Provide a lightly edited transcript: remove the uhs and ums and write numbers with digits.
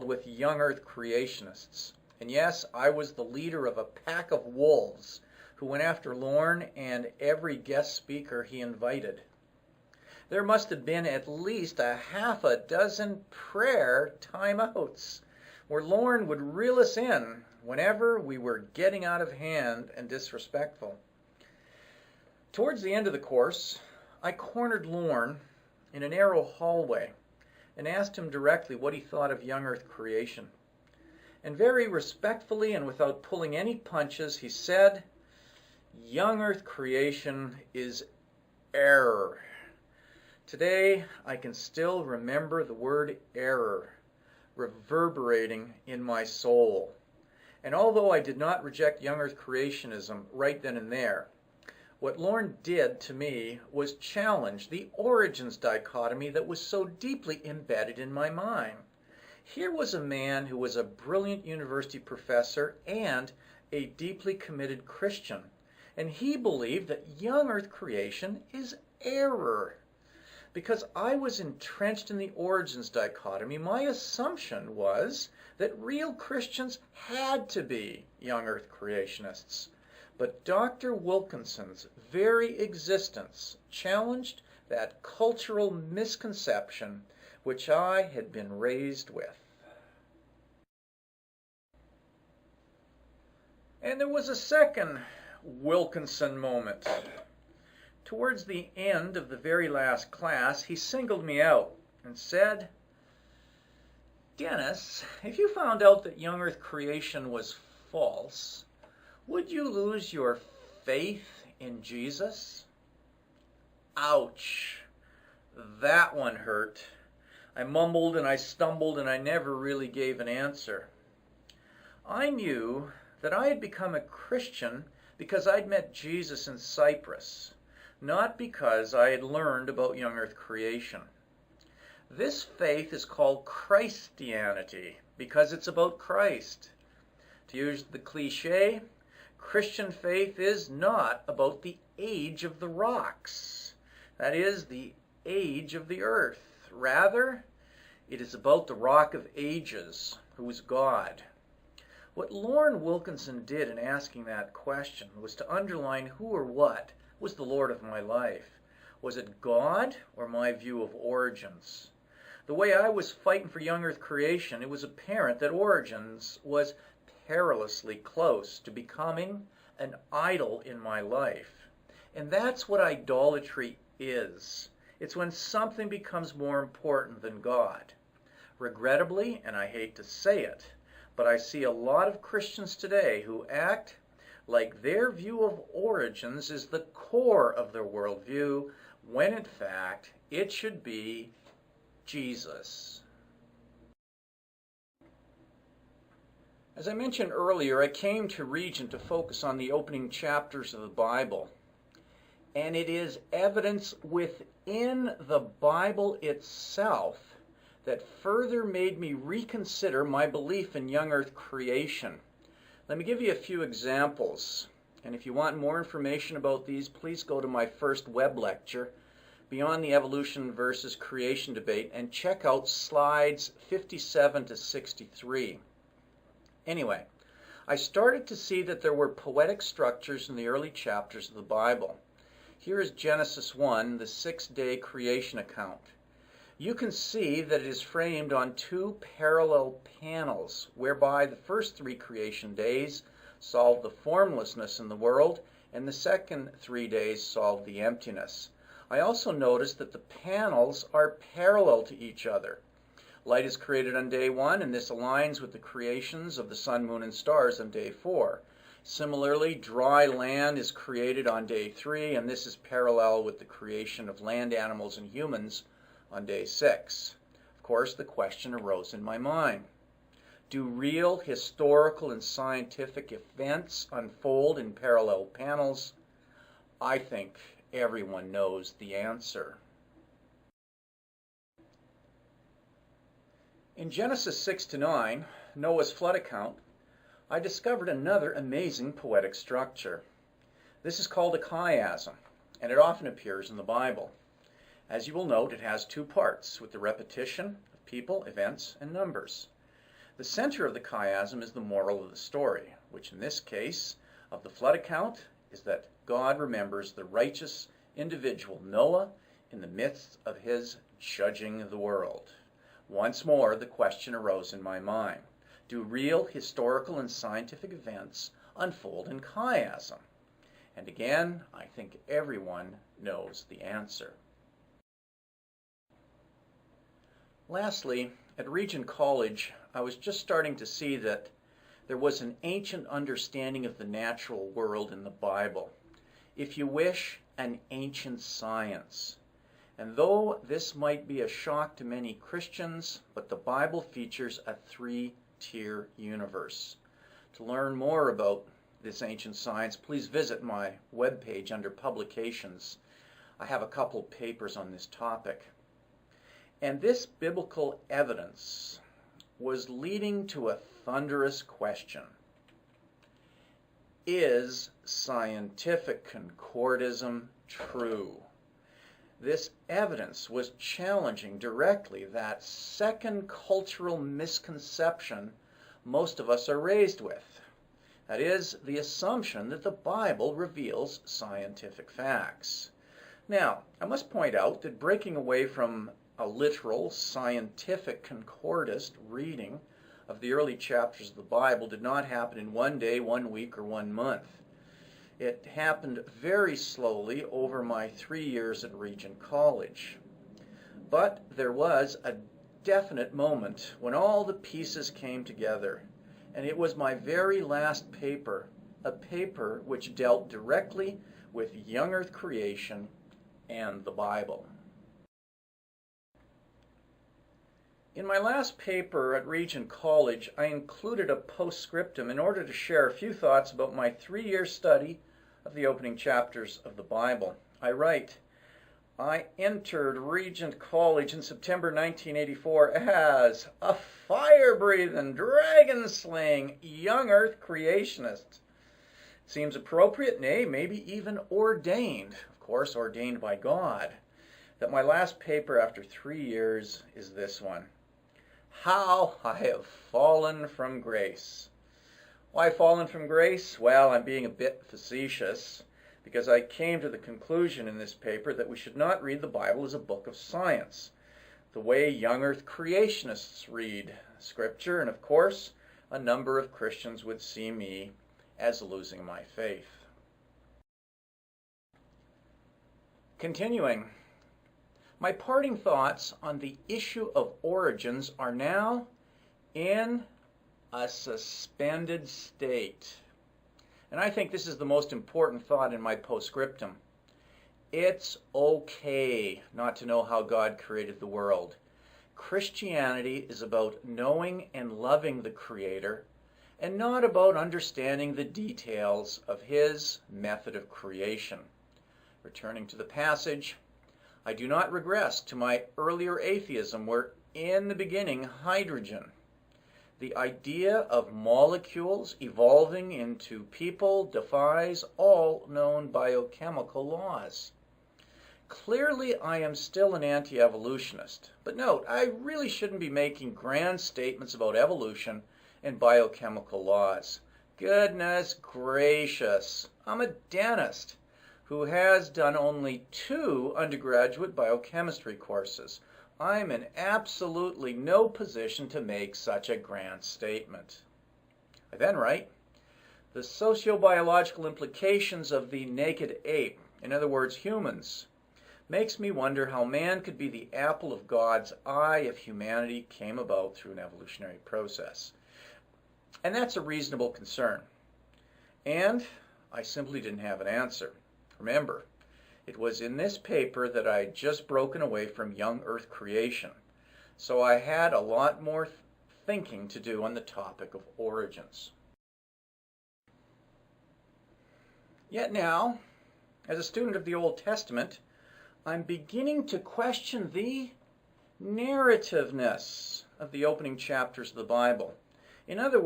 with young earth creationists. And yes, I was the leader of a pack of wolves who went after Lorne and every guest speaker he invited. There must have been at least a half a dozen prayer timeouts where Lorne would reel us in whenever we were getting out of hand and disrespectful. Towards the end of the course, I cornered Lorne in a narrow hallway and asked him directly what he thought of young earth creation. And very respectfully and without pulling any punches, he said, "Young earth creation is error." Today, I can still remember the word error reverberating in my soul. And although I did not reject young earth creationism right then and there, what Lorne did to me was challenge the origins dichotomy that was so deeply embedded in my mind. Here was a man who was a brilliant university professor and a deeply committed Christian, and he believed that young earth creation is error. Because I was entrenched in the origins dichotomy, my assumption was that real Christians had to be young earth creationists. But Dr. Wilkinson's very existence challenged that cultural misconception which I had been raised with. And there was a second Wilkinson moment. Towards the end of the very last class, he singled me out and said, "Dennis, if you found out that young earth creation was false, would you lose your faith in Jesus?" Ouch. That one hurt. I mumbled and I stumbled and I never really gave an answer. I knew that I had become a Christian because I'd met Jesus in Cyprus, not because I had learned about young earth creation. This faith is called Christianity because it's about Christ. To use the cliche, Christian faith is not about the age of the rocks, that is, the age of the earth. Rather, it is about the rock of ages, who is God. What Lorne Wilkinson did in asking that question was to underline who or what was the Lord of my life. Was it God or my view of origins? The way I was fighting for young earth creation, it was apparent that origins was perilously close to becoming an idol in my life. And that's what idolatry is. It's when something becomes more important than God. Regrettably, and I hate to say it, but I see a lot of Christians today who act like their view of origins is the core of their worldview, when in fact it should be Jesus. As I mentioned earlier, I came to Regent to focus on the opening chapters of the Bible. And it is evidence within the Bible itself that further made me reconsider my belief in young earth creation. Let me give you a few examples. And if you want more information about these, please go to my first web lecture, Beyond the Evolution versus Creation Debate, and check out slides 57 to 63. Anyway, I started to see that there were poetic structures in the early chapters of the Bible. Here is Genesis 1, the six-day creation account. You can see that it is framed on two parallel panels, whereby the first three creation days solve the formlessness in the world, and the second 3 days solve the emptiness. I also noticed that the panels are parallel to each other. Light is created on day 1, and this aligns with the creations of the sun, moon, and stars on day 4. Similarly, dry land is created on day 3, and this is parallel with the creation of land animals and humans on day 6. Of course, the question arose in my mind. Do real historical and scientific events unfold in parallel panels? I think everyone knows the answer. In Genesis 6 to 9, Noah's flood account, I discovered another amazing poetic structure. This is called a chiasm, and it often appears in the Bible. As you will note, it has two parts, with the repetition of people, events, and numbers. The center of the chiasm is the moral of the story, which in this case of the flood account is that God remembers the righteous individual Noah in the midst of his judging the world. Once more, the question arose in my mind: do real historical and scientific events unfold in chiasm? And again, I think everyone knows the answer. Lastly, at Regent College, I was just starting to see that there was an ancient understanding of the natural world in the Bible. If you wish, an ancient science. And though this might be a shock to many Christians, but the Bible features a three-tier universe. To learn more about this ancient science, please visit my webpage under Publications. I have a couple papers on this topic. And this biblical evidence was leading to a thunderous question: is scientific concordism true? This evidence was challenging directly that second cultural misconception most of us are raised with. That is, the assumption that the Bible reveals scientific facts. Now, I must point out that breaking away from a literal, scientific, concordist reading of the early chapters of the Bible did not happen in one day, 1 week, or 1 month. It happened very slowly over my 3 years at Regent College. But there was a definite moment when all the pieces came together, and it was my very last paper, a paper which dealt directly with young earth creation and the Bible. In my last paper at Regent College, I included a postscriptum in order to share a few thoughts about my 3-year study of the opening chapters of the Bible. I write, I entered Regent College in September 1984 as a fire-breathing, dragon-slaying, young earth creationist. Seems appropriate, nay, maybe even ordained, of course ordained by God, that my last paper after 3 years is this one: How I have fallen from grace. Why fallen from grace? Well, I'm being a bit facetious, because I came to the conclusion in this paper that we should not read the Bible as a book of science, the way young earth creationists read Scripture, and of course, a number of Christians would see me as losing my faith. Continuing, my parting thoughts on the issue of origins are now in a suspended state. And I think this is the most important thought in my postscriptum. It's okay not to know how God created the world. Christianity is about knowing and loving the Creator, and not about understanding the details of His method of creation. Returning to the passage, I do not regress to my earlier atheism where in the beginning hydrogen, the idea of molecules evolving into people, defies all known biochemical laws. Clearly, I am still an anti-evolutionist. But note, I really shouldn't be making grand statements about evolution and biochemical laws. Goodness gracious, I'm a dentist who has done only 2 undergraduate biochemistry courses. I'm in absolutely no position to make such a grand statement. I then write, the sociobiological implications of the naked ape, in other words humans, makes me wonder how man could be the apple of God's eye if humanity came about through an evolutionary process. And that's a reasonable concern. And I simply didn't have an answer. Remember, it was in this paper that I had just broken away from young earth creation, so I had a lot more thinking to do on the topic of origins. Yet now, as a student of the Old Testament, I'm beginning to question the narrativeness of the opening chapters of the Bible. In other words,